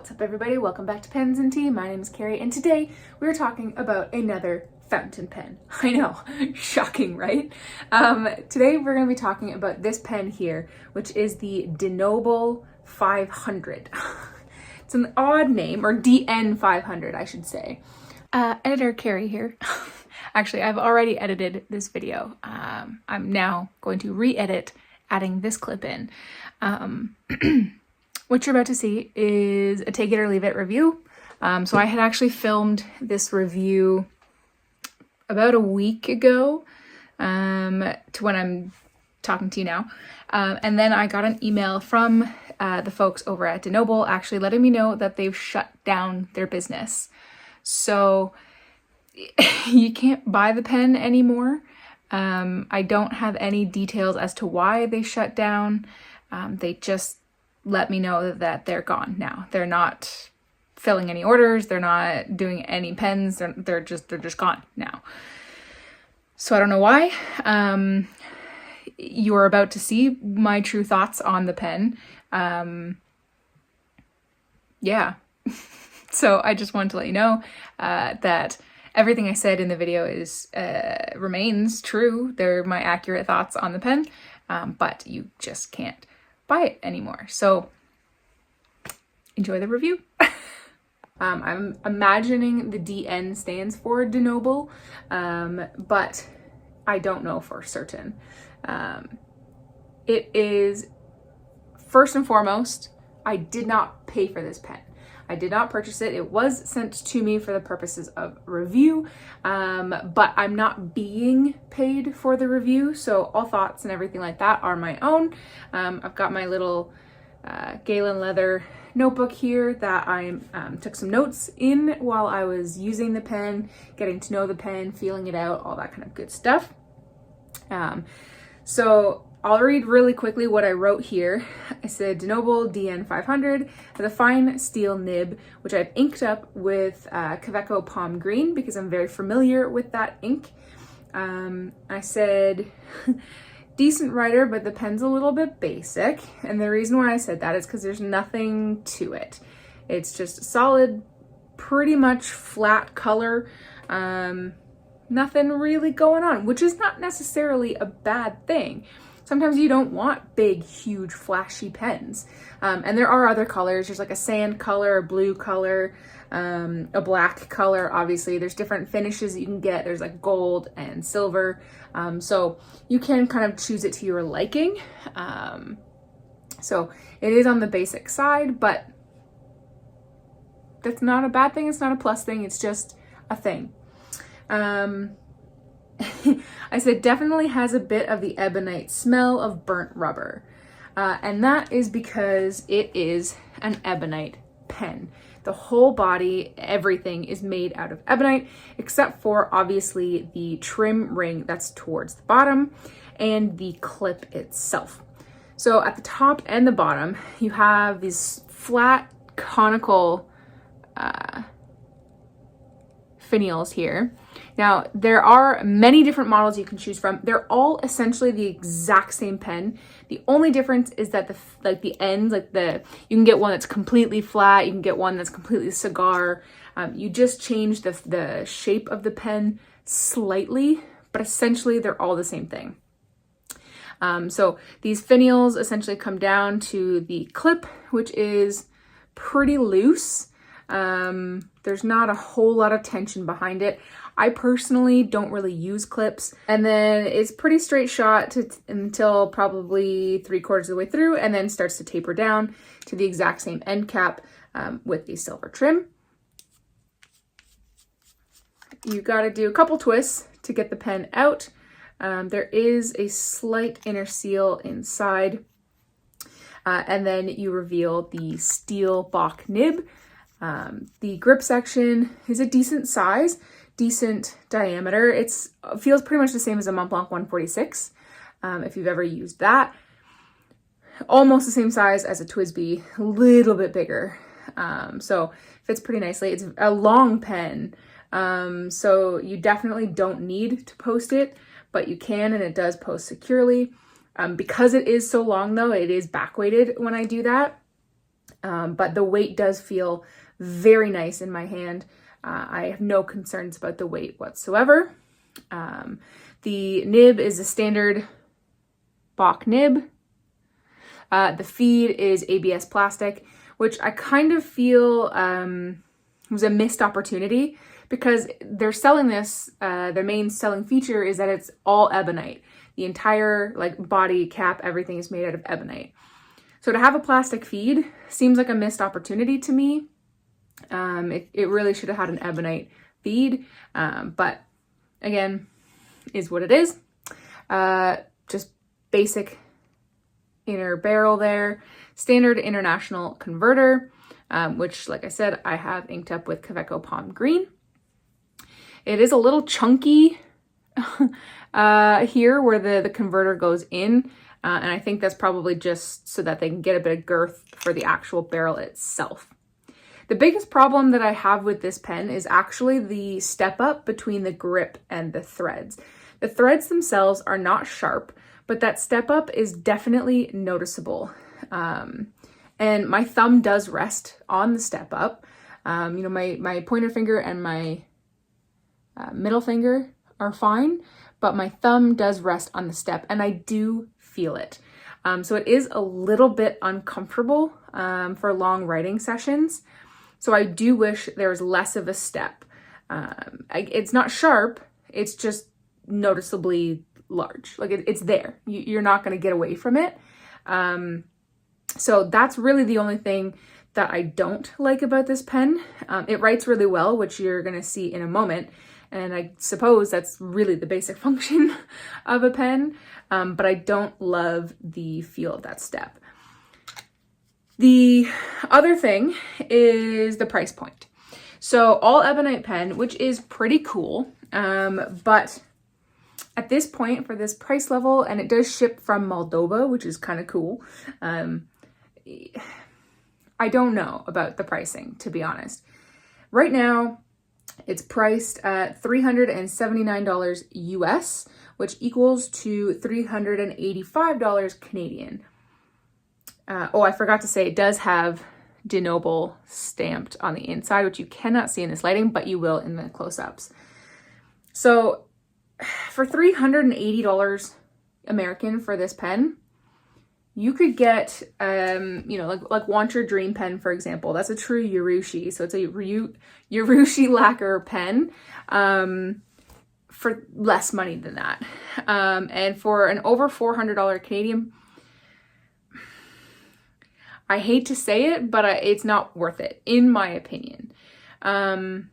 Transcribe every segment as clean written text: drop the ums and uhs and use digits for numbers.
What's up, everybody? Welcome back to Pens and Tea. My name is Carrie, and today we're talking about another fountain pen. I know, shocking, right? Today we're going to be talking about this pen here, which is the DeNobil 500. It's an odd name, or DN500, I should say. Editor Carrie here. Actually, I've already edited this video. I'm now going to re-edit, adding this clip in. What you're about to see is a take it or leave it review. So I had actually filmed this review about a week ago to when I'm talking to you now. And then I got an email from the folks over at DeNobil actually letting me know that they've shut down their business. So you can't buy the pen anymore. I don't have any details as to why they shut down. They just let me know that they're gone now. They're not filling any orders. They're not doing any pens. They're just gone now. So I don't know why. You're about to see my true thoughts on the pen. Yeah. So I just wanted to let you know that everything I said in the video remains true. They're my accurate thoughts on the pen, but you just can't buy it anymore. So enjoy the review. I'm imagining the DN stands for DeNobil, but I don't know for certain. It is, first and foremost, I did not pay for this pen. I did not purchase it. It was sent to me for the purposes of review, but I'm not being paid for the review, so all thoughts and everything like that are my own. I've got my little Galen leather notebook here that I took some notes in while I was using the pen, getting to know the pen, feeling it out, all that kind of good stuff. So I'll read really quickly what I wrote here. I said DeNobil DN500 has a fine steel nib, which I've inked up with Kaweco Palm Green because I'm very familiar with that ink. I said decent writer, but the pen's a little bit basic. And the reason why I said that is because there's nothing to it. It's just a solid, pretty much flat color. Nothing really going on, which is not necessarily a bad thing. Sometimes you don't want big, huge, flashy pens. And there are other colors. There's like a sand color, a blue color, a black color. Obviously, there's different finishes that you can get. There's like gold and silver. So you can kind of choose it to your liking. So it is on the basic side, but that's not a bad thing. It's not a plus thing. It's just a thing. I said definitely has a bit of the ebonite smell of burnt rubber. And that is because it is an ebonite pen. The whole body, everything is made out of ebonite, except for obviously the trim ring that's towards the bottom and the clip itself. So at the top and the bottom, you have these flat conical finials here. Now, there are many different models you can choose from. They're all essentially the exact same pen. The only difference is that the ends, you can get one that's completely flat, you can get one that's completely cigar. You just change the shape of the pen slightly, but essentially they're all the same thing. So these finials essentially come down to the clip, which is pretty loose. There's not a whole lot of tension behind it. I personally don't really use clips, and then it's pretty straight shot until probably 3/4 of the way through, and then starts to taper down to the exact same end cap with the silver trim. You got to do a couple twists to get the pen out. There is a slight inner seal inside, and then you reveal the steel Bach nib. The grip section is a decent size, decent diameter. It feels pretty much the same as a Montblanc 146, if you've ever used that. Almost the same size as a TWSBI, a little bit bigger. So fits pretty nicely. It's a long pen, so you definitely don't need to post it, but you can, and it does post securely. Because it is so long though, it is back weighted when I do that. but the weight does feel very nice in my hand. I have no concerns about the weight whatsoever. The nib is a standard Bock nib. The feed is ABS plastic, which I kind of feel was a missed opportunity, because they're selling this, their main selling feature is that it's all ebonite. The entire like body, cap, everything is made out of ebonite. So to have a plastic feed seems like a missed opportunity to me. It really should have had an ebonite feed, but again, is what it is. Just basic inner barrel there, standard international converter, which, like I said, I have inked up with Kaweco Palm Green. It is a little chunky here where the converter goes in, and I think that's probably just so that they can get a bit of girth for the actual barrel itself. The biggest problem that I have with this pen is actually the step up between the grip and the threads. The threads themselves are not sharp, but that step up is definitely noticeable. And my thumb does rest on the step up. You know, my pointer finger and my middle finger are fine, but my thumb does rest on the step, and I do feel it. So it is a little bit uncomfortable for long writing sessions. So I do wish there was less of a step. It's not sharp, it's just noticeably large. Like it's there. You're not going to get away from it. So that's really the only thing that I don't like about this pen. It writes really well, which you're going to see in a moment. And I suppose that's really the basic function of a pen, but I don't love the feel of that step. The other thing is the price point. So all ebonite pen, which is pretty cool, but at this point for this price level, and it does ship from Moldova, which is kind of cool. I don't know about the pricing, to be honest. Right now, it's priced at $379 US, which equals to $385 Canadian. Oh, I forgot to say it does have DeNobil stamped on the inside, which you cannot see in this lighting, but you will in the close-ups. So for $380 American for this pen, you could get, you know, like Want Your Dream pen, for example. That's a true Urushi. So it's a Urushi lacquer pen for less money than that. And for an over $400 Canadian, I hate to say it, but it's not worth it, in my opinion. I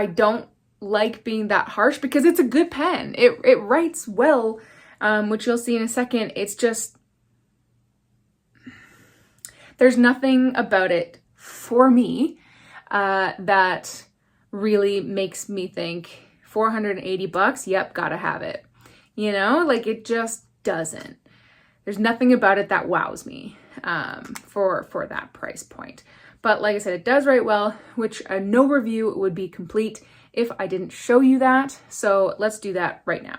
don't like being that harsh because it's a good pen. It writes well. Which you'll see in a second. It's just, there's nothing about it for me that really makes me think $480, yep, gotta have it. You know, like it just doesn't. There's nothing about it that wows me for that price point. But like I said, it does write well, which no review would be complete if I didn't show you that. So let's do that right now.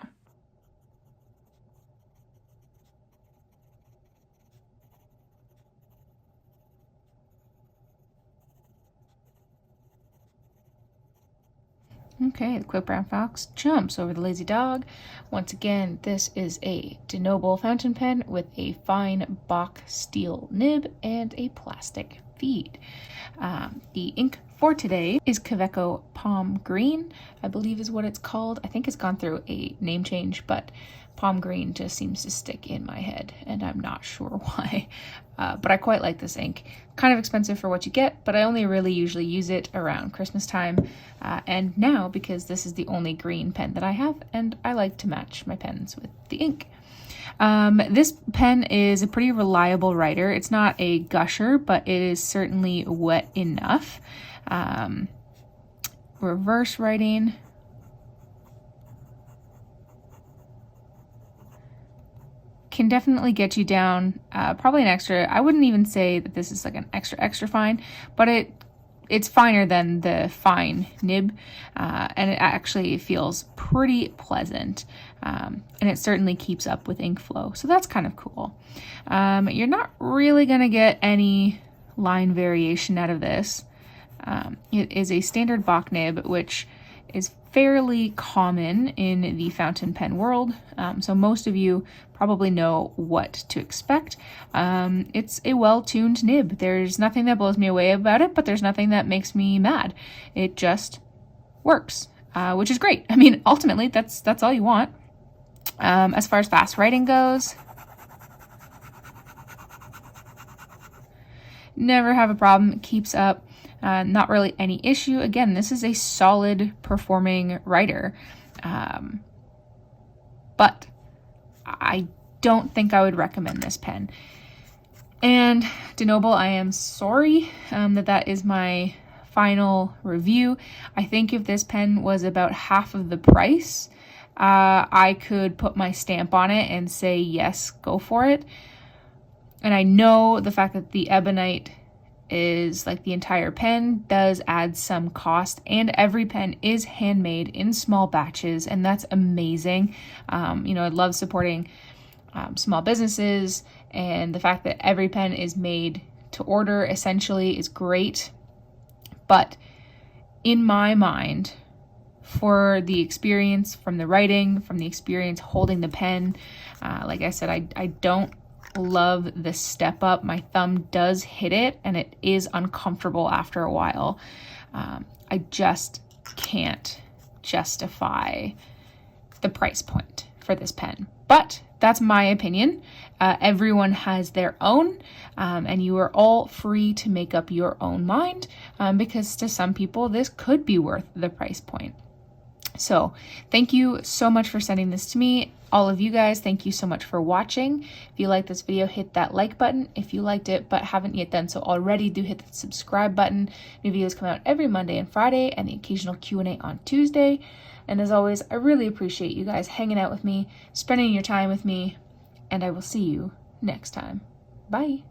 Okay, the quick brown fox jumps over the lazy dog. Once again, this is a DeNobil fountain pen with a fine Bock steel nib and a plastic feed. The ink for today is Kaweco Palm Green, I believe is what it's called. I think it's gone through a name change, but Palm Green just seems to stick in my head, and I'm not sure why. But I quite like this ink. Kind of expensive for what you get, but I only really usually use it around Christmas time. And now, because this is the only green pen that I have, and I like to match my pens with the ink. This pen is a pretty reliable writer. It's not a gusher, but it is certainly wet enough. Reverse writing. Can definitely get you down probably an extra, I wouldn't even say that this is like an extra fine, but it's finer than the fine nib, and it actually feels pretty pleasant, and it certainly keeps up with ink flow, so that's kind of cool. You're not really going to get any line variation out of this. It is a standard Bock nib, which is fairly common in the fountain pen world, so most of you probably know what to expect. It's a well-tuned nib. There's nothing that blows me away about it, but there's nothing that makes me mad. It just works, which is great. I mean, ultimately, that's all you want. As far as fast writing goes, never have a problem. It keeps up. Not really any issue. Again, this is a solid performing writer, but I don't think I would recommend this pen. And DeNobil, I am sorry that is my final review. I think if this pen was about half of the price, I could put my stamp on it and say, yes, go for it. And I know the fact that the ebonite is like the entire pen does add some cost, and every pen is handmade in small batches, and that's amazing. You know, I love supporting small businesses, and the fact that every pen is made to order essentially is great. But in my mind, for the experience from the writing, from the experience holding the pen, like I said, I don't love the step up. My thumb does hit it, and it is uncomfortable after a while. I just can't justify the price point for this pen, but that's my opinion. Everyone has their own, and you are all free to make up your own mind, because to some people this could be worth the price point. So thank you so much for sending this to me. All of you guys, thank you so much for watching. If you liked this video, hit that like button. If you liked it but haven't yet done so already, do hit the subscribe button. New videos come out every Monday and Friday, and the occasional Q&A on Tuesday. And as always, I really appreciate you guys hanging out with me, spending your time with me, and I will see you next time. Bye.